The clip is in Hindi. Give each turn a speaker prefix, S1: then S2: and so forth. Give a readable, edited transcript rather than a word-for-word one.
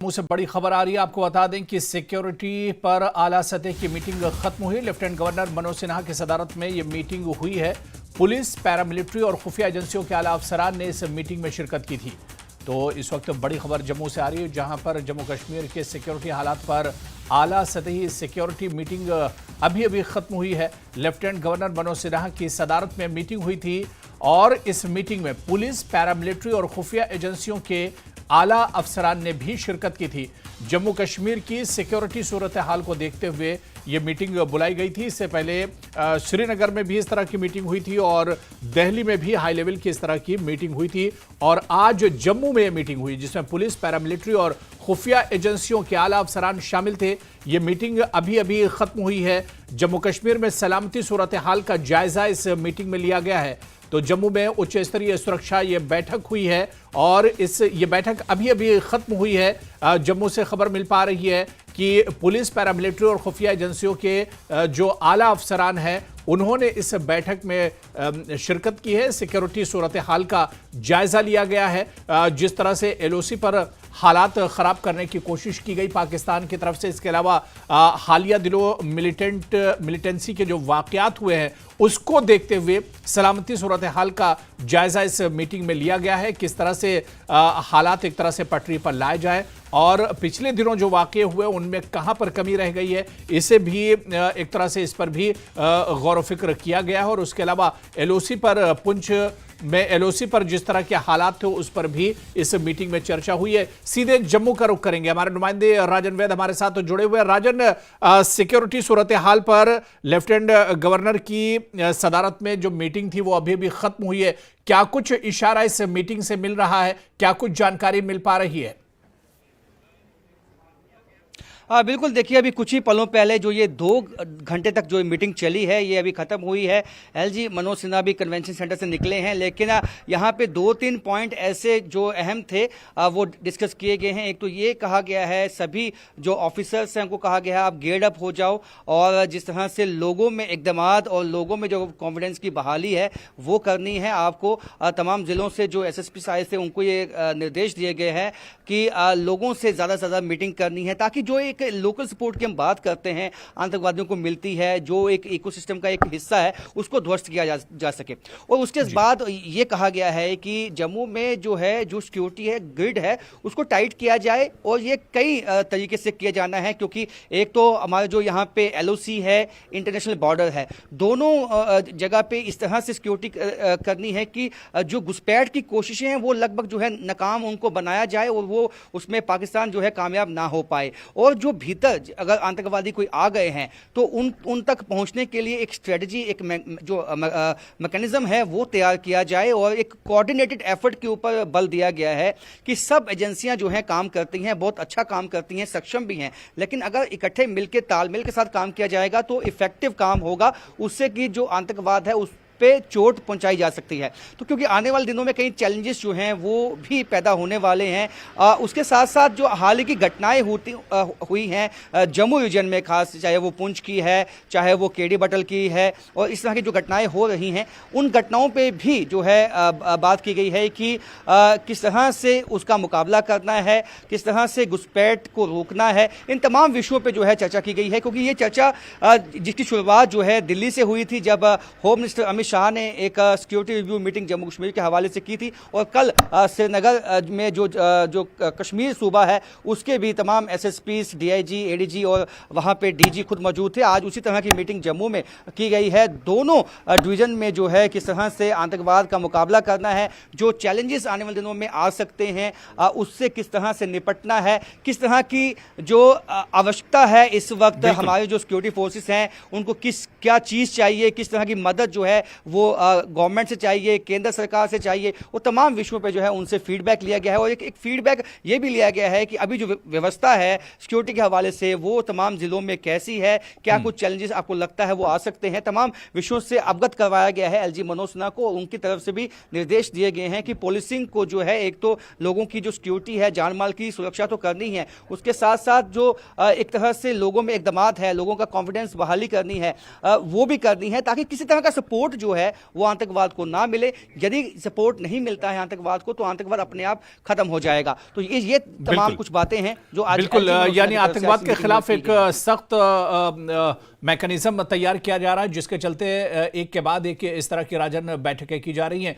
S1: मुंह से बड़ी खबर आ रही है। आपको बता दें कि सिक्योरिटी पर आला सतह की मीटिंग खत्म हुई। लेफ्टिनेंट गवर्नर मनोज सिन्हा की सदारत में यह मीटिंग हुई है। पुलिस, पैरामिलिट्री और खुफिया एजेंसियों के आला अफसरान ने इस मीटिंग में शिरकत की थी। तो इस वक्त बड़ी खबर जम्मू से आ रही है, जहां पर जम्मू कश्मीर के सिक्योरिटी हालात पर आला सतही सिक्योरिटी मीटिंग अभी अभी खत्म हुई है। लेफ्टिनेंट गवर्नर मनोज सिन्हा की सदारत में मीटिंग हुई थी और इस मीटिंग में पुलिस, पैरामिलिट्री और खुफिया एजेंसियों के आला अफसरान ने भी शिरकत की थी। जम्मू कश्मीर की सिक्योरिटी सूरत हाल को देखते हुए ये मीटिंग बुलाई गई थी। इससे पहले श्रीनगर में भी इस तरह की मीटिंग हुई थी और दिल्ली में भी हाई लेवल की इस तरह की मीटिंग हुई थी और आज जम्मू में यह मीटिंग हुई, जिसमें पुलिस, पैरामिलिट्री और खुफिया एजेंसियों के आला अफसरान शामिल थे। ये मीटिंग अभी अभी खत्म हुई है। जम्मू कश्मीर में सलामती सूरत हाल का जायजा इस मीटिंग में लिया गया है। तो जम्मू में उच्च स्तरीय सुरक्षा ये बैठक हुई है और ये बैठक अभी अभी खत्म हुई है। जम्मू से खबर मिल पा रही है कि पुलिस, पैरामिलिट्री और खुफिया एजेंसियों के जो आला अफसरान हैं उन्होंने इस बैठक में शिरकत की है। सिक्योरिटी सूरत हाल का जायजा लिया गया है। जिस तरह से एलओसी पर हालात खराब करने की कोशिश की गई पाकिस्तान की तरफ से, इसके अलावा हालिया दिनों मिलिटेंसी के जो वाकयात हुए हैं उसको देखते हुए सलामती सूरत हाल का जायजा इस मीटिंग में लिया गया है। किस तरह से हालात एक तरह से पटरी पर लाए जाए और पिछले दिनों जो वाकये हुए उनमें कहां पर कमी रह गई है, इसे भी एक तरह से इस पर भी गौर फिक्र किया गया है। और उसके अलावा एलओसी पर, पुंछ में एलओसी पर जिस तरह के हालात थे उस पर भी इस मीटिंग में चर्चा हुई है। सीधे जम्मू का रुख करेंगे, हमारे नुमाइंदे राजन वैद हमारे साथ जुड़े हुए हैं। राजन, सिक्योरिटी सूरत हाल पर लेफ्टिनेंट गवर्नर की सदारत में जो मीटिंग थी वो अभी अभी खत्म हुई है। क्या कुछ इशारा इस मीटिंग से मिल रहा है, क्या कुछ जानकारी मिल पा रही है?
S2: हाँ बिल्कुल, देखिए अभी कुछ ही पलों पहले जो ये 2 घंटे तक जो मीटिंग चली है ये अभी ख़त्म हुई है। एलजी मनोज सिन्हा भी कन्वेंशन सेंटर से निकले हैं, लेकिन यहाँ पे 2-3 पॉइंट ऐसे जो अहम थे वो डिस्कस किए गए हैं। एक तो ये कहा गया है सभी जो ऑफिसर्स हैं उनको कहा गया है आप गेयर्ड अप हो जाओ और जिस तरह से लोगों में इक़दामात और लोगों में जो कॉन्फिडेंस की बहाली है वो करनी है आपको। तमाम ज़िलों से जो एसएसपी आए थे उनको ये निर्देश दिए गए हैं कि लोगों से ज़्यादा से ज़्यादा मीटिंग करनी है, ताकि जो एक लोकल सपोर्ट की हम बात करते हैं आतंकवादियों को मिलती है, जो एक इकोसिस्टम का एक हिस्सा है उसको ध्वस्त किया जा सके। और उसके बाद ये कहा गया है कि जम्मू में जो है जो सिक्योरिटी है, ग्रिड है, उसको टाइट किया जाए और ये कई तरीके से किया जाना है, क्योंकि एक तो हमारे जो यहाँ पे एलओसी है, इंटरनेशनल बॉर्डर है, दोनों जगह पे इस तरह से सिक्योरिटी करनी है कि जो घुसपैठ की कोशिशें हैं वो लगभग जो है नाकाम उनको बनाया जाए और वो उसमें पाकिस्तान जो है कामयाब ना हो पाए। और जो भीतर अगर आतंकवादी कोई आ गए हैं तो उन तक पहुंचने के लिए एक स्ट्रेटजी, एक जो मैकेनिज्म है वो तैयार किया जाए और एक कोऑर्डिनेटेड एफर्ट के ऊपर बल दिया गया है कि सब एजेंसियां जो हैं काम करती हैं, बहुत अच्छा काम करती हैं, सक्षम भी हैं, लेकिन अगर इकट्ठे मिलकर तालमेल के साथ काम किया जाएगा तो इफेक्टिव काम होगा, उससे कि जो आतंकवाद है उस पे चोट पहुंचाई जा सकती है। तो क्योंकि आने वाले दिनों में कई चैलेंजेस जो हैं वो भी पैदा होने वाले हैं। उसके साथ साथ जो हाल ही की घटनाएं हुई हैं जम्मू रीजन में, खास चाहे वो पुंछ की है, चाहे वो केडी बटल की है, और इस तरह की जो घटनाएं हो रही हैं उन घटनाओं पे भी जो है बात की गई है कि किस तरह से उसका मुकाबला करना है, किस तरह से घुसपैठ को रोकना है। इन तमाम विषयों पर जो है चर्चा की गई है, क्योंकि ये चर्चा जिसकी शुरुआत जो है दिल्ली से हुई थी, जब होम मिनिस्टर अमित शाह ने एक security review meeting Jammu Kashmir के हवाले से की थी, और कल श्रीनगर में जो कश्मीर सूबा है उसके भी तमाम एसएसपीज, डीआईजी, एडीजी और वहां पे डीजी खुद मौजूद थे। आज उसी तरह की मीटिंग जम्मू में की गई है। दोनों डिवीजन में जो है किस तरह से आतंकवाद का मुकाबला करना है, जो चैलेंजेस आने वाले दिनों में आ सकते हैं उससे किस तरह से निपटना है, किस तरह की जो आवश्यकता है इस वक्त हमारे जो सिक्योरिटी फोर्सेस हैं उनको क्या चीज़ चाहिए, किस तरह की मदद जो है वो गवर्नमेंट से चाहिए, केंद्र सरकार से चाहिए, वो तमाम विषयों पे जो है उनसे फीडबैक लिया गया है। और एक फीडबैक ये भी लिया गया है कि अभी जो व्यवस्था है सिक्योरिटी के हवाले से वो तमाम जिलों में कैसी है, क्या कुछ चैलेंजेस आपको लगता है वो आ सकते हैं, तमाम विषयों से अवगत करवाया गया है एलजी मनोज सिन्हा को। उनकी तरफ से भी निर्देश दिए गए हैं कि पुलिसिंग को जो है एक तो लोगों की जो सिक्योरिटी है, जान माल की सुरक्षा तो करनी है, उसके साथ साथ जो एक तरह से लोगों में इक़दामात है, लोगों का कॉन्फिडेंस बहाली करनी है वो भी करनी है, ताकि किसी तरह का सपोर्ट जो जो है वो आतंकवाद को ना मिले। यदि सपोर्ट नहीं मिलता है आतंकवाद को तो आतंकवाद अपने आप खत्म हो जाएगा। तो ये तमाम कुछ बातें हैं जो आज
S1: बिल्कुल, यानी आतंकवाद के खिलाफ एक
S2: है।
S1: सख्त मैकेनिज्म तैयार किया जा रहा है, जिसके चलते एक के बाद एक इस तरह की राजन बैठकें की जा रही हैं।